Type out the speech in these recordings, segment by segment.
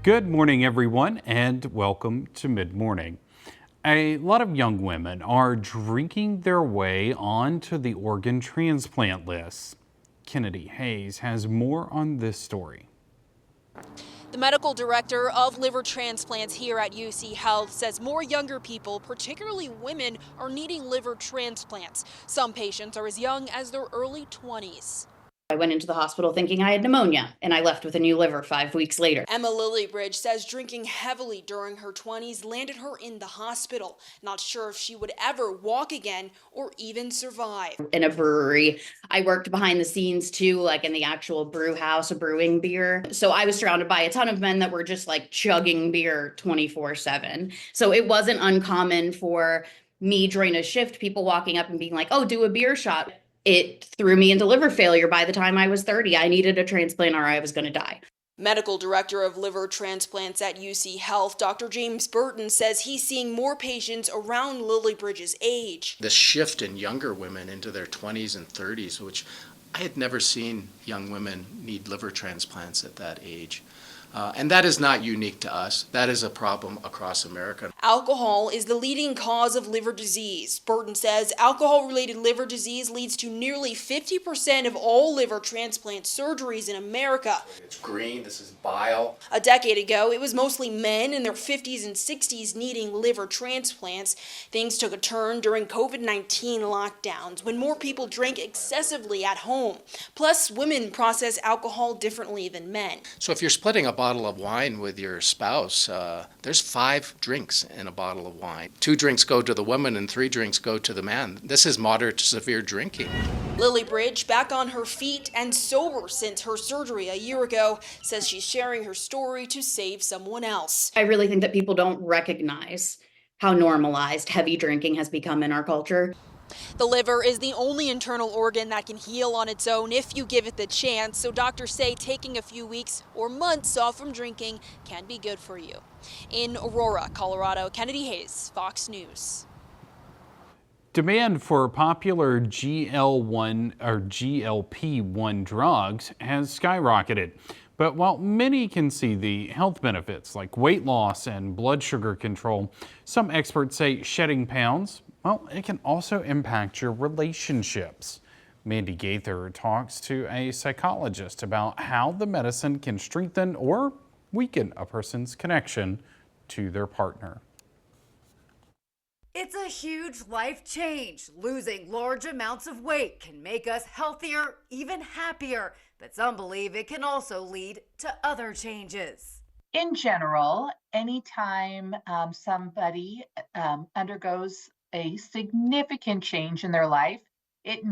Good morning, everyone, and welcome to Mid Morning. A lot of young women are drinking their way onto the organ transplant list. Kennedy Hayes has more on this story. The medical director of liver transplants here at UC Health says more younger people, particularly women, are needing liver transplants. Some patients are as young as their early 20s. I went into the hospital thinking I had pneumonia, and I left with a new liver 5 weeks later. Emma Lillybridge says drinking heavily during her 20s landed her in the hospital. Not sure if she would ever walk again or even survive. In a brewery, I worked behind the scenes too, like in the actual brew house, brewing beer. So I was surrounded by a ton of men that were just like chugging beer 24/7. So it wasn't uncommon for me during a shift, people walking up and being like, "Oh, do a beer shot." It threw me into liver failure by the time I was 30. I needed a transplant or I was going to die. Medical director of liver transplants at UC Health, Dr. James Burton, says he's seeing more patients around Lillybridge's age. The shift in younger women into their 20s and 30s, which I had never seen young women need liver transplants at that age. And that is not unique to us. That is a problem across America. Alcohol is the leading cause of liver disease. Burton says alcohol-related liver disease leads to nearly 50% of all liver transplant surgeries in America. It's green, this is bile. A decade ago, it was mostly men in their 50s and 60s needing liver transplants. Things took a turn during COVID-19 lockdowns when more people drank excessively at home. Plus, women process alcohol differently than men. So if you're splitting a bottle of wine with your spouse, there's 5 drinks in a bottle of wine. 2 drinks go to the woman and 3 drinks go to the man. This is moderate to severe drinking. Lillybridge, back on her feet and sober since her surgery a year ago, says she's sharing her story to save someone else. I really think that people don't recognize how normalized heavy drinking has become in our culture. The liver is the only internal organ that can heal on its own if you give it the chance, so doctors say taking a few weeks or months off from drinking can be good for you. In Aurora, Colorado, Kennedy Hayes, Fox News. Demand for popular GLP-1 drugs has skyrocketed. But while many can see the health benefits like weight loss and blood sugar control, some experts say shedding pounds, well, it can also impact your relationships. Mandy Gaither talks to a psychologist about how the medicine can strengthen or weaken a person's connection to their partner. It's a huge life change. Losing large amounts of weight can make us healthier, even happier, but some believe it can also lead to other changes. In general, anytime somebody undergoes a significant change in their life, it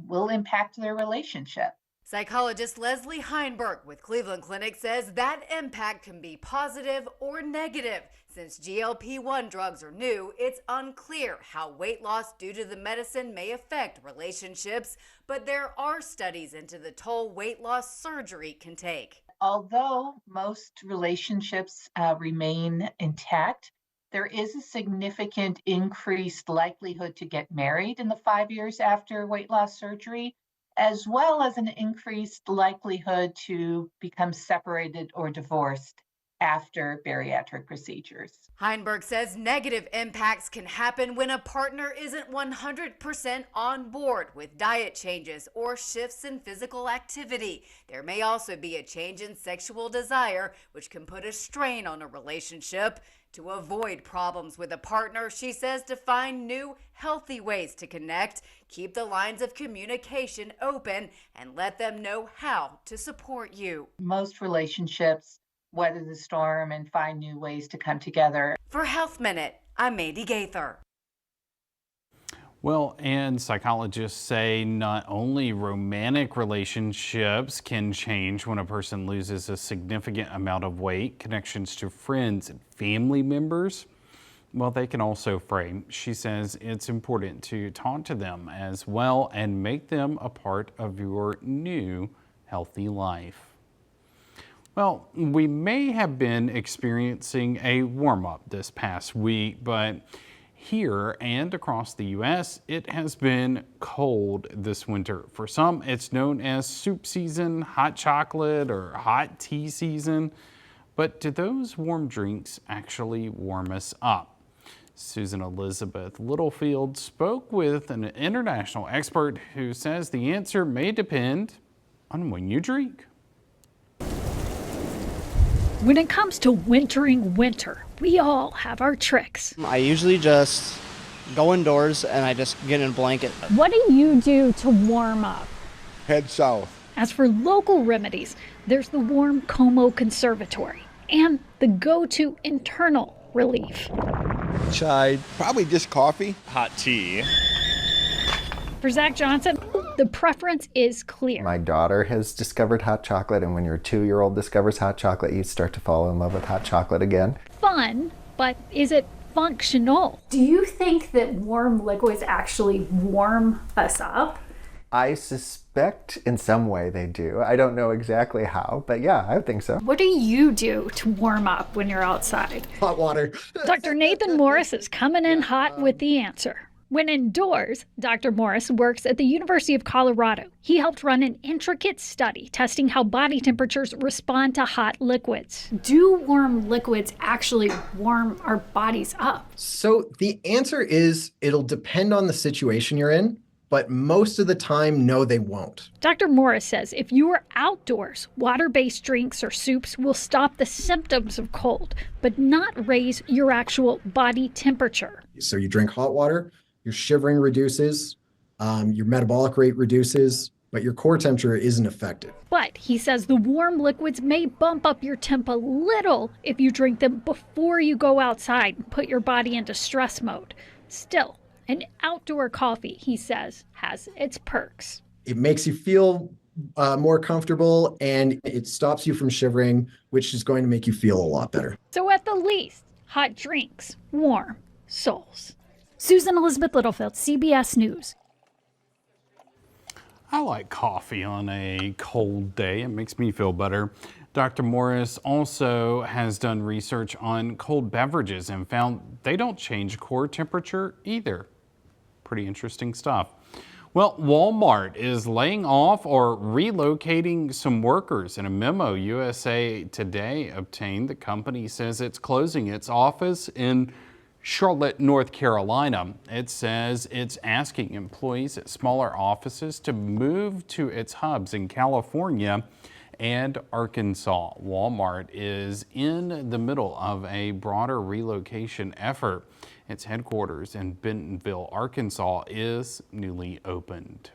will impact their relationship. Psychologist Leslie Heinberg with Cleveland Clinic says that impact can be positive or negative. Since GLP-1 drugs are new, it's unclear how weight loss due to the medicine may affect relationships, but there are studies into the toll weight loss surgery can take. Although most relationships remain intact, there is a significant increased likelihood to get married in the 5 years after weight loss surgery, as well as an increased likelihood to become separated or divorced after bariatric procedures. Heinberg says negative impacts can happen when a partner isn't 100% on board with diet changes or shifts in physical activity. There may also be a change in sexual desire, which can put a strain on a relationship. To avoid problems with a partner, she says to find new, healthy ways to connect, keep the lines of communication open, and let them know how to support you. Most relationships weather the storm and find new ways to come together. For Health Minute, I'm Mandy Gaither. Well, and psychologists say not only romantic relationships can change when a person loses a significant amount of weight, connections to friends and family members, well, they can also fray. She says it's important to talk to them as well and make them a part of your new healthy life. Well, we may have been experiencing a warm-up this past week, but here and across the U.S., it has been cold this winter. For some, it's known as soup season, hot chocolate, or hot tea season. But do those warm drinks actually warm us up? Susan Elizabeth Littlefield spoke with an international expert who says the answer may depend on when you drink. When it comes to wintering winter, we all have our tricks. I usually just go indoors and I just get in a blanket. What do you do to warm up? Head south. As for local remedies, there's the Warm Como Conservatory and the go-to internal relief. Chai. Probably just coffee. Hot tea. For Zach Johnson, the preference is clear. My daughter has discovered hot chocolate, and when your 2-year-old discovers hot chocolate, you start to fall in love with hot chocolate again. Fun, but is it functional? Do you think that warm liquids actually warm us up? I suspect in some way they do. I don't know exactly how, but yeah, I think so. What do you do to warm up when you're outside? Hot water. Dr. Nathan Morris is coming in hot with the answer. When indoors, Dr. Morris works at the University of Colorado. He helped run an intricate study testing how body temperatures respond to hot liquids. Do warm liquids actually warm our bodies up? So the answer is it'll depend on the situation you're in, but most of the time, no, they won't. Dr. Morris says if you are outdoors, water-based drinks or soups will stop the symptoms of cold, but not raise your actual body temperature. So you drink hot water, your shivering reduces, your metabolic rate reduces, but your core temperature isn't affected. But he says the warm liquids may bump up your temp a little if you drink them before you go outside and put your body into stress mode. Still, an outdoor coffee, he says, has its perks. It makes you feel more comfortable and it stops you from shivering, which is going to make you feel a lot better. So at the least, hot drinks warm souls. Susan Elizabeth Littlefield, CBS News. I like coffee on a cold day. It makes me feel better. Dr. Morris also has done research on cold beverages and found they don't change core temperature either. Pretty interesting stuff. Well, Walmart is laying off or relocating some workers. In a memo USA Today obtained, the company says it's closing its office in Charlotte, North Carolina. It says it's asking employees at smaller offices to move to its hubs in California and Arkansas. Walmart is in the middle of a broader relocation effort. Its headquarters in Bentonville, Arkansas is newly opened.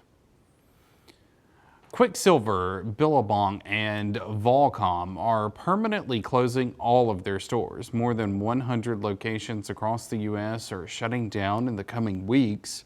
Quicksilver, Billabong, and Volcom are permanently closing all of their stores. More than 100 locations across the U.S. are shutting down in the coming weeks.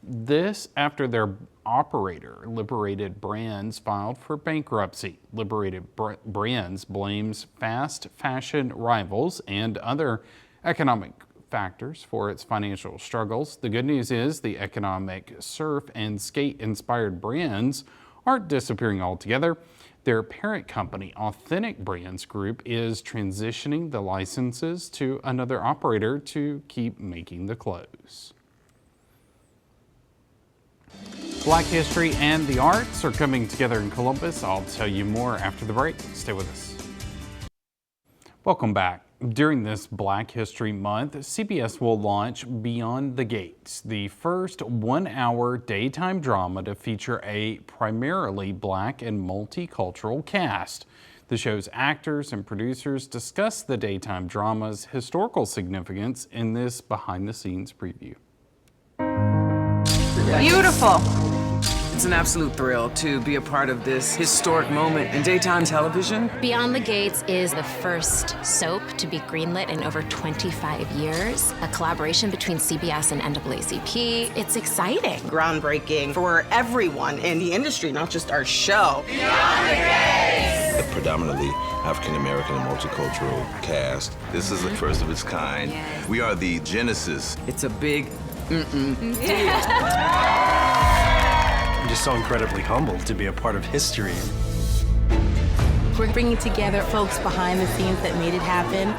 This after their operator, Liberated Brands, filed for bankruptcy. Liberated Brands blames fast fashion rivals and other economic factors for its financial struggles. The good news is the economic surf and skate-inspired brands aren't disappearing altogether. Their parent company, Authentic Brands Group, is transitioning the licenses to another operator to keep making the clothes. Black history and the arts are coming together in Columbus. I'll tell you more after the break. Stay with us. Welcome back. During this Black History Month, CBS will launch Beyond the Gates, the first 1-hour daytime drama to feature a primarily Black and multicultural cast. The show's actors and producers discuss the daytime drama's historical significance in this behind-the-scenes preview. Beautiful. It's an absolute thrill to be a part of this historic moment in daytime television. Beyond the Gates is the first soap to be greenlit in over 25 years, a collaboration between CBS and NAACP. It's exciting. Groundbreaking for everyone in the industry, not just our show. Beyond the Gates! A predominantly African-American and multicultural cast. This is the first of its kind. Yes. We are the genesis. It's a big deal. I'm just so incredibly humbled to be a part of history. We're bringing together folks behind the scenes that made it happen.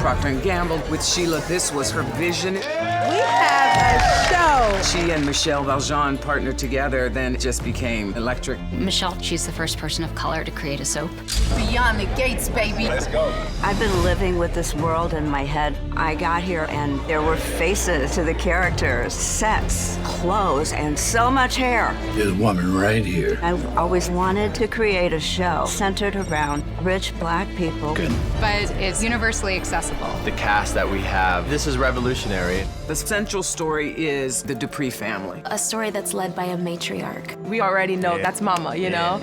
Procter & Gamble with Sheila, this was her vision. We have a show. She and Michelle Valjean partnered together, then it just became electric. Michelle, she's the first person of color to create a soap. Beyond the gates, baby. Let's go. I've been living with this world in my head. I got here and there were faces to the characters, sets, clothes, and so much hair. There's a woman right here. I've always wanted to create a show centered around rich black people. But it's universally accessible. The cast that we have, this is revolutionary. The central story is the Dupree family. A story that's led by a matriarch. We already know that's mama, you know?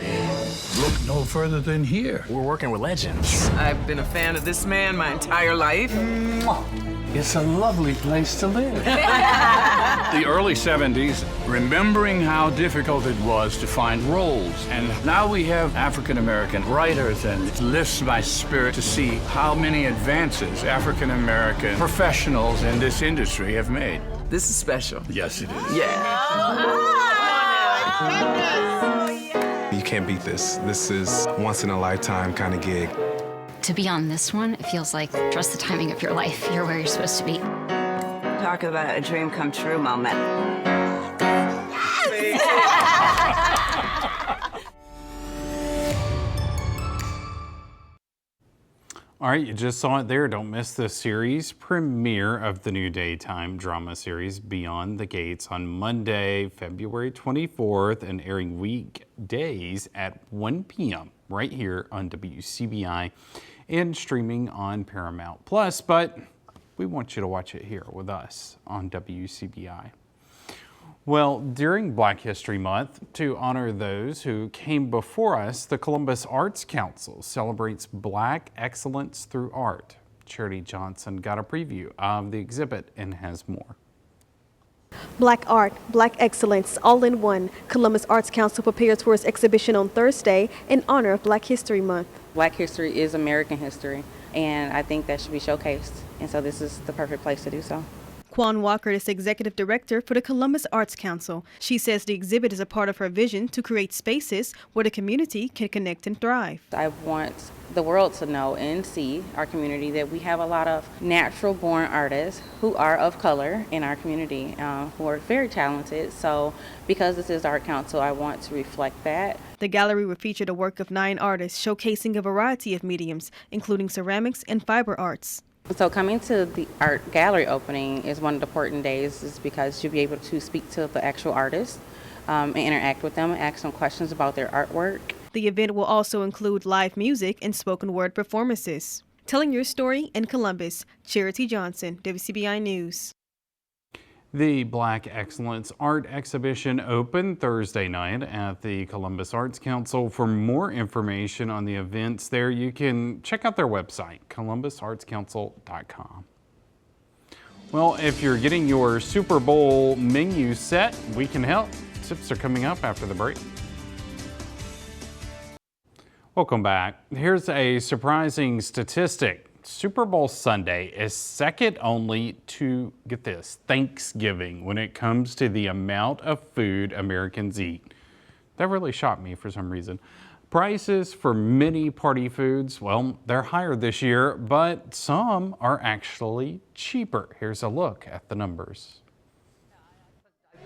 Look no further than here. We're working with legends. I've been a fan of this man my entire life. It's a lovely place to live. The early 70s, remembering how difficult it was to find roles. And now we have African-American writers, and it lifts my spirit to see how many advances African-American professionals in this industry have made. This is special. Yes, it is. You can't beat this. This is once in a lifetime kind of gig. To be on this one, it feels like trust the timing of your life. You're where you're supposed to be. Talk about a dream come true moment. All right, you just saw it there. Don't miss the series premiere of the new daytime drama series Beyond the Gates on Monday, February 24th, and airing weekdays at 1 p.m. right here on WCBI and streaming on Paramount Plus. But we want you to watch it here with us on WCBI. Well, during Black History Month, to honor those who came before us, the Columbus Arts Council celebrates Black excellence through art. Charity Johnson got a preview of the exhibit and has more. Black art, black excellence, all in one. Columbus Arts Council prepares for its exhibition on Thursday in honor of Black History Month. Black history is American history, and I think that should be showcased. And so this is the perfect place to do so. Quan Walker is executive director for the Columbus Arts Council. She says the exhibit is a part of her vision to create spaces where the community can connect and thrive. I want the world to know and see our community that we have a lot of natural born artists who are of color in our community, who are very talented. So because this is Art Council, I want to reflect that. The gallery will feature the work of 9 artists showcasing a variety of mediums, including ceramics and fiber arts. So coming to the art gallery opening is one of the important days, is because you'll be able to speak to the actual artists and interact with them and ask them questions about their artwork. The event will also include live music and spoken word performances. Telling your story in Columbus, Charity Johnson, WCBI News. The Black Excellence Art Exhibition opened Thursday night at the Columbus Arts Council. For more information on the events there, you can check out their website, columbusartscouncil.com. Well, if you're getting your Super Bowl menu set, we can help. Tips are coming up after the break. Welcome back. Here's a surprising statistic. Super Bowl Sunday is second only to, get this, Thanksgiving when it comes to the amount of food Americans eat. That really shocked me for some reason. Prices for many party foods, well, they're higher this year, but some are actually cheaper. Here's a look at the numbers.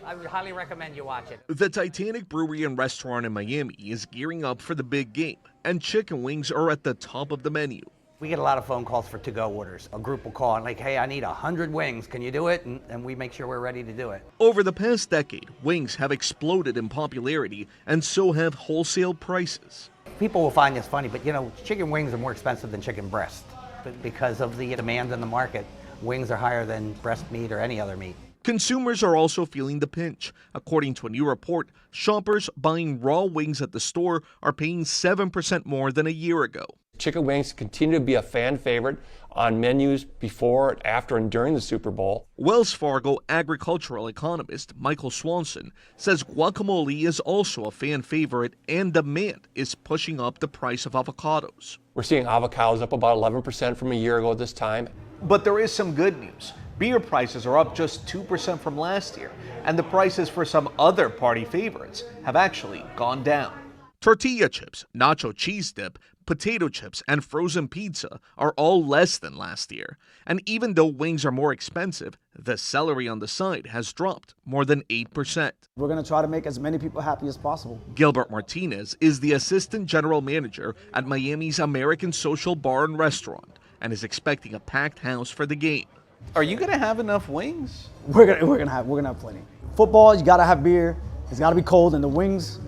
I would highly recommend you watch it. The Titanic Brewery and Restaurant in Miami is gearing up for the big game, and chicken wings are at the top of the menu. We get a lot of phone calls for to-go orders. A group will call and like, hey, I need 100 wings. Can you do it? And we make sure we're ready to do it. Over the past decade, wings have exploded in popularity, and so have wholesale prices. People will find this funny, but you know, chicken wings are more expensive than chicken breast. But because of the demand in the market, wings are higher than breast meat or any other meat. Consumers are also feeling the pinch. According to a new report, shoppers buying raw wings at the store are paying 7% more than a year ago. Chicken wings continue to be a fan favorite on menus before, after, and during the Super Bowl. Wells Fargo agricultural economist Michael Swanson says guacamole is also a fan favorite, and demand is pushing up the price of avocados. We're seeing avocados up about 11% from a year ago at this time. But there is some good news. Beer prices are up just 2% from last year, and the prices for some other party favorites have actually gone down. Tortilla chips, nacho cheese dip, potato chips, and frozen pizza are all less than last year. And even though wings are more expensive, the celery on the side has dropped more than 8%. We're going to try to make as many people happy as possible. Gilbert Martinez is the assistant general manager at Miami's American Social Bar and Restaurant and is expecting a packed house for the game. Are you gonna have enough wings? We're gonna have plenty. Football, you gotta have beer. It's gotta be cold, and the wings,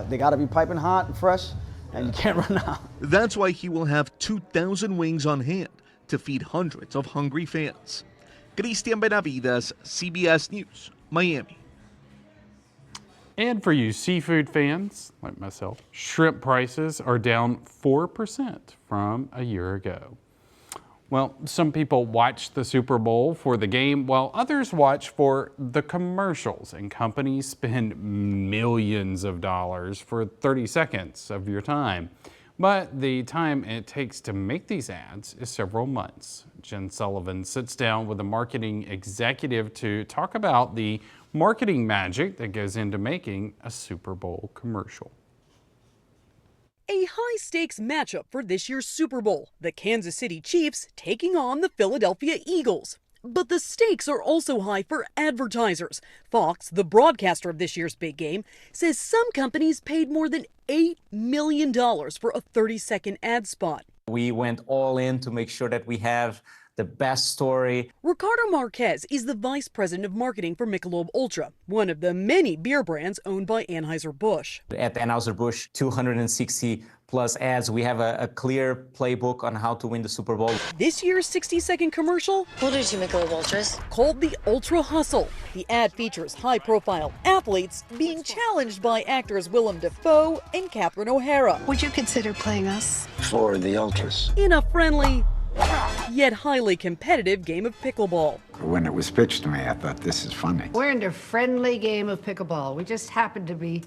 they gotta be piping hot and fresh, and you can't run out. That's why he will have 2,000 wings on hand to feed hundreds of hungry fans. Cristian Benavides, CBS News, Miami. And for you seafood fans, like myself, shrimp prices are down 4% from a year ago. Well, some people watch the Super Bowl for the game, while others watch for the commercials, and companies spend millions of dollars for 30 seconds of your time. But the time it takes to make these ads is several months. Jen Sullivan sits down with a marketing executive to talk about the marketing magic that goes into making a Super Bowl commercial. A high-stakes matchup for this year's Super Bowl, the Kansas City Chiefs taking on the Philadelphia Eagles. But the stakes are also high for advertisers. Fox, the broadcaster of this year's big game, says some companies paid more than $8 million for a 30-second ad spot. We went all in to make sure that we have the best story. Ricardo Marquez is the vice president of marketing for Michelob Ultra, one of the many beer brands owned by Anheuser-Busch. At Anheuser-Busch, 260 plus ads. We have a clear playbook on how to win the Super Bowl. This year's 60-second commercial, what are two Michelob Ultras? Called the Ultra Hustle. The ad features high-profile athletes being challenged by actors Willem Dafoe and Catherine O'Hara. Would you consider playing us? For the Ultras. In a friendly, yet highly competitive game of pickleball. When it was pitched to me, I thought, this is funny. We're in a friendly game of pickleball. We just happen to be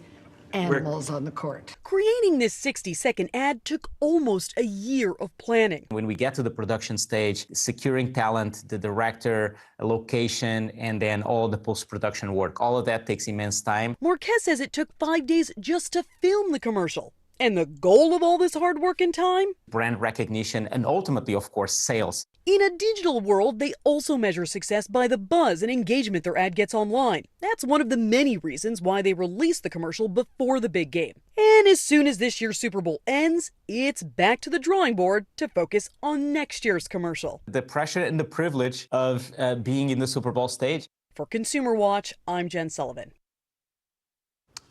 animals on the court. Creating this 60-second ad took almost a year of planning. When we get to the production stage, securing talent, the director, a location, and then all the post-production work, all of that takes immense time. Marquez says it took 5 days just to film the commercial. And the goal of all this hard work and time? Brand recognition and ultimately, of course, sales. In a digital world, they also measure success by the buzz and engagement their ad gets online. That's one of the many reasons why they release the commercial before the big game. And as soon as this year's Super Bowl ends, it's back to the drawing board to focus on next year's commercial. The pressure and the privilege of being in the Super Bowl stage. For Consumer Watch, I'm Jen Sullivan.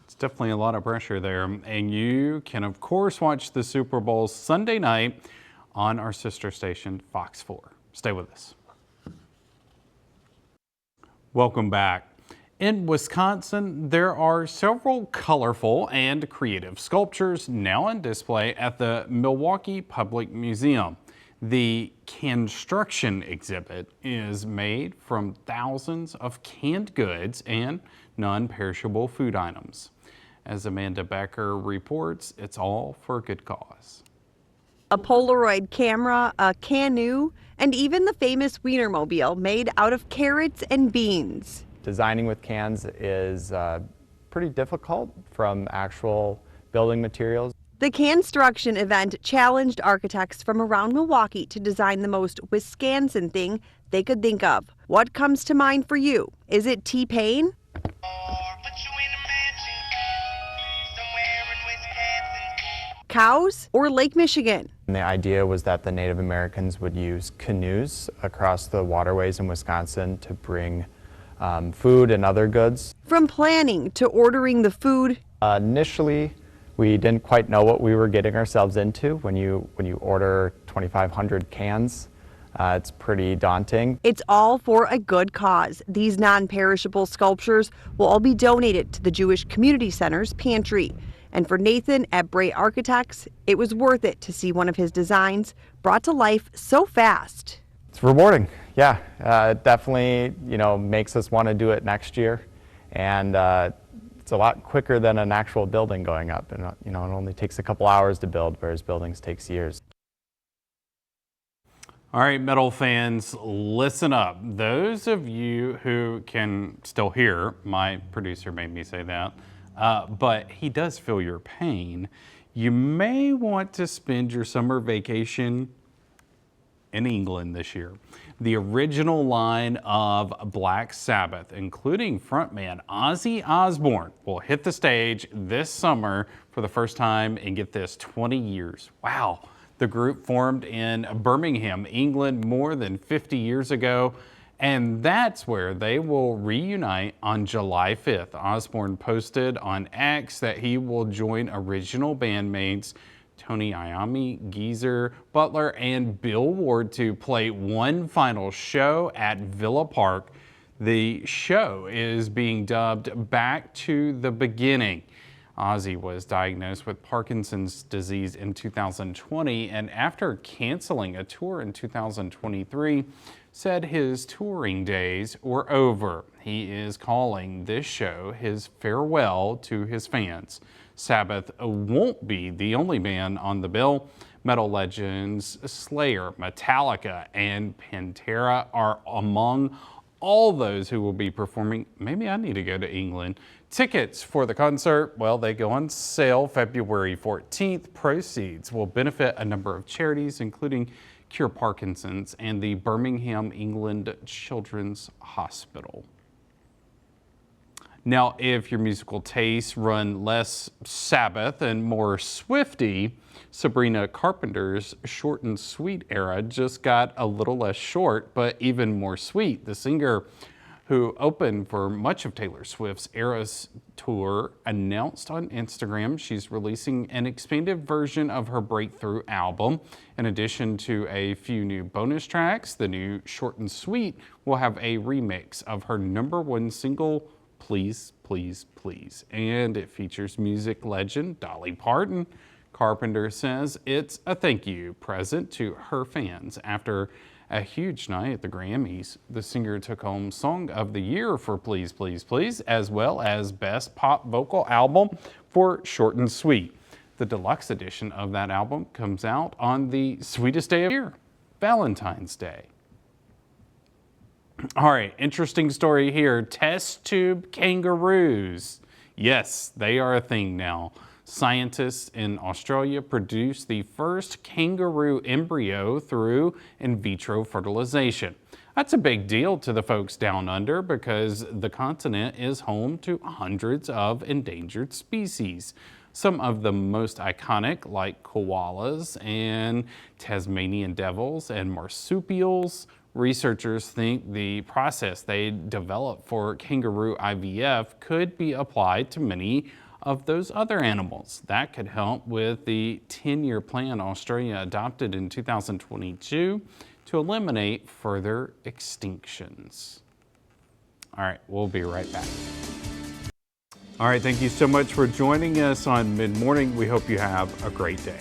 It's definitely a lot of pressure there. And you can, of course, watch the Super Bowl Sunday night on our sister station, Fox 4. Stay with us. Welcome back. In Wisconsin, there are several colorful and creative sculptures now on display at the Milwaukee Public Museum. The Construction exhibit is made from thousands of canned goods and non-perishable food items. As Amanda Becker reports, it's all for a good cause. A Polaroid camera, a canoe, and even the famous Wienermobile made out of carrots and beans. Designing with cans is pretty difficult from actual building materials. The Construction event challenged architects from around Milwaukee to design the most Wisconsin thing they could think of. What comes to mind for you? Is it T-Pain? Cows or Lake Michigan? And the idea was that the Native Americans would use canoes across the waterways in Wisconsin to bring food and other goods. From planning to ordering the food. Initially, we didn't quite know what we were getting ourselves into. When you order 2,500 cans, it's pretty daunting. It's all for a good cause. These non-perishable sculptures will all be donated to the Jewish Community Center's pantry. And for Nathan at Bray Architects, it was worth it to see one of his designs brought to life so fast. It's rewarding, yeah. It definitely, makes us want to do it next year. And it's a lot quicker than an actual building going up. And, it only takes a couple hours to build, whereas buildings takes years. All right, metal fans, listen up. Those of you who can still hear, my producer made me say that, but he does feel your pain. You may want to spend your summer vacation in England this year. The original line of Black Sabbath, including frontman Ozzy Osbourne, will hit the stage this summer for the first time in, get this, 20 years. Wow. The group formed in Birmingham, England more than 50 years ago, and that's where they will reunite on July 5th. Osbourne posted on X that he will join original bandmates Tony Iommi, Geezer Butler, and Bill Ward to play one final show at Villa Park. The show is being dubbed Back to the Beginning. Ozzy was diagnosed with Parkinson's disease in 2020, and after canceling a tour in 2023, said his touring days were over. He is calling this show his farewell to his fans. Sabbath won't be the only band on the bill. Metal legends Slayer, Metallica, and Pantera are among all those who will be performing. Maybe I need to go to England. Tickets for the concert, well, they go on sale February 14th. Proceeds will benefit a number of charities, including Cure Parkinson's and the Birmingham, England Children's Hospital. Now, if your musical tastes run less Sabbath and more Swiftie, Sabrina Carpenter's short and sweet era just got a little less short, but even more sweet. The singer, who opened for much of Taylor Swift's Eras tour, announced on Instagram she's releasing an expanded version of her breakthrough album. In addition to a few new bonus tracks, the new Short and Sweet will have a remix of her #1 single, Please, Please, Please, and it features music legend Dolly Parton. Carpenter says it's a thank you present to her fans. After a huge night at the Grammys, the singer took home Song of the Year for Please, Please, Please, as well as Best Pop Vocal Album for Short and Sweet. The deluxe edition of that album comes out on the sweetest day of the year, Valentine's Day. All right, interesting story here. Test tube kangaroos. Yes, they are a thing now. Scientists in Australia produced the first kangaroo embryo through in vitro fertilization. That's a big deal to the folks down under because the continent is home to hundreds of endangered species. Some of the most iconic, like koalas and Tasmanian devils and marsupials. Researchers think the process they developed for kangaroo IVF could be applied to many of those other animals. That could help with the 10-year plan Australia adopted in 2022 to eliminate further extinctions. All right, we'll be right back. All right, thank you so much for joining us on Mid Morning. We hope you have a great day.